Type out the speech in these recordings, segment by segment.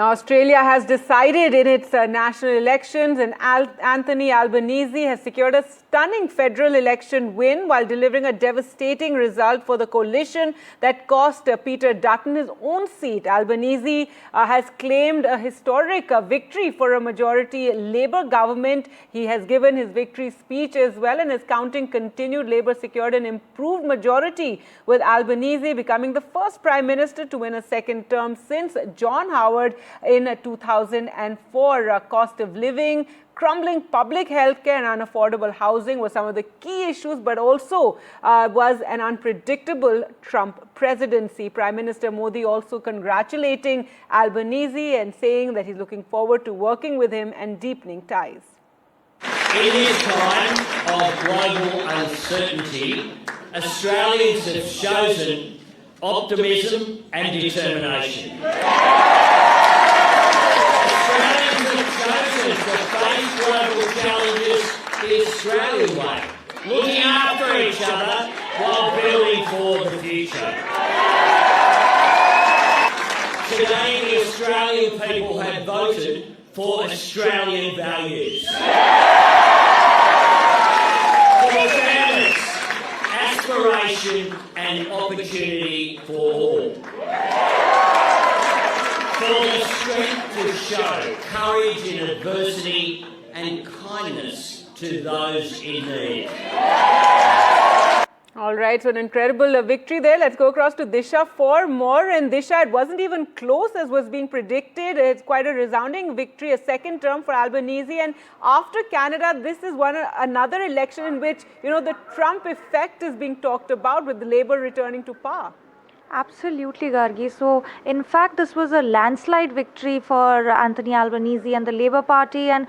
Now, Australia has decided in its national elections, and Anthony Albanese has secured a stunning federal election win while delivering a devastating result for the coalition that cost Peter Dutton his own seat. Albanese has claimed a historic victory for a majority Labour government. He has given his victory speech as well, and is counting continued Labour secured an improved majority, with Albanese becoming the first Prime Minister to win a second term since John Howard in 2004. Cost of living, crumbling public healthcare and unaffordable housing were some of the key issues, but also was an unpredictable Trump presidency. Prime Minister Modi also congratulating Albanese and saying that he's looking forward to working with him and deepening ties. In this time of global uncertainty, Australians have chosen optimism and determination. Global challenges the Australian way, looking after each other while building for the future. Today, the Australian people have voted for Australian values. For fairness, aspiration and opportunity for all. For the strength to show courage in adversity and kindness to those in need. All right, so an incredible victory there. Let's go across to Disha for more. And Disha, it wasn't even close as was being predicted. It's quite a resounding victory, a second term for Albanese. And after Canada, this is another election in which, the Trump effect is being talked about, with the Labour returning to power. Absolutely, Gargi. So, in fact, this was a landslide victory for Anthony Albanese and the Labour Party. And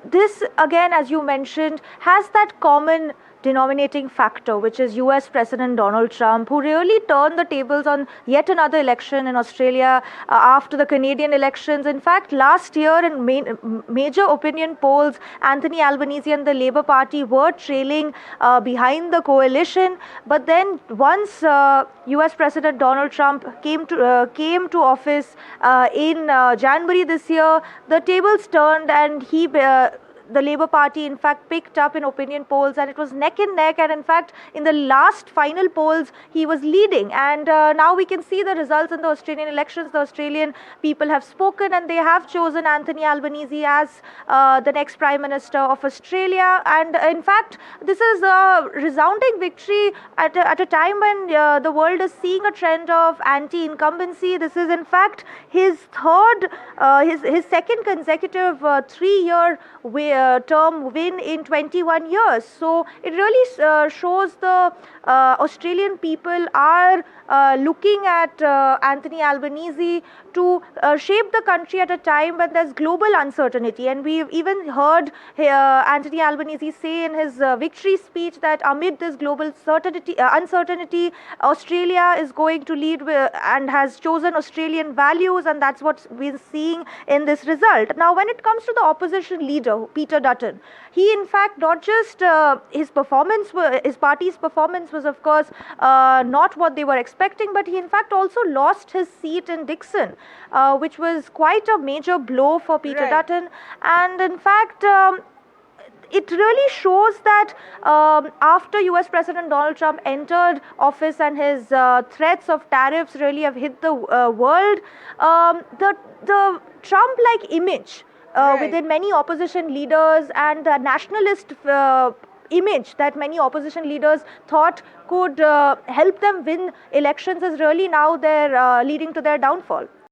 this, again, as you mentioned, has that common denominating factor, which is US President Donald Trump, who really turned the tables on yet another election in Australia after the Canadian elections. In fact, last year in major opinion polls, Anthony Albanese and the Labour Party were trailing behind the coalition. But then once US President Donald Trump came to office in January this year, the tables turned, and the Labour Party, in fact, picked up in opinion polls, and it was neck and neck. And in fact, in the last final polls, he was leading. And now we can see the results in the Australian elections. The Australian people have spoken, and they have chosen Anthony Albanese as the next Prime Minister of Australia. And in fact, this is a resounding victory at a time when the world is seeing a trend of anti-incumbency. This is, in fact, his second consecutive 3-year term win in 21 years. So it really shows the Australian people are looking at Anthony Albanese to shape the country at a time when there's global uncertainty. And we've even heard Anthony Albanese say in his victory speech that amid this global uncertainty, Australia is going to lead and has chosen Australian values, and that's what we're seeing in this result. Now, when it comes to the opposition leader, Peter Dutton, he, in fact, not just his party's performance was, of course, not what they were expecting, but he, in fact, also lost his seat in Dixon, which was quite a major blow for Peter Dutton. And, in fact, it really shows that after US President Donald Trump entered office and his threats of tariffs really have hit the world, the Trump-like image within many opposition leaders and the nationalist image that many opposition leaders thought could help them win elections is really now leading to their downfall.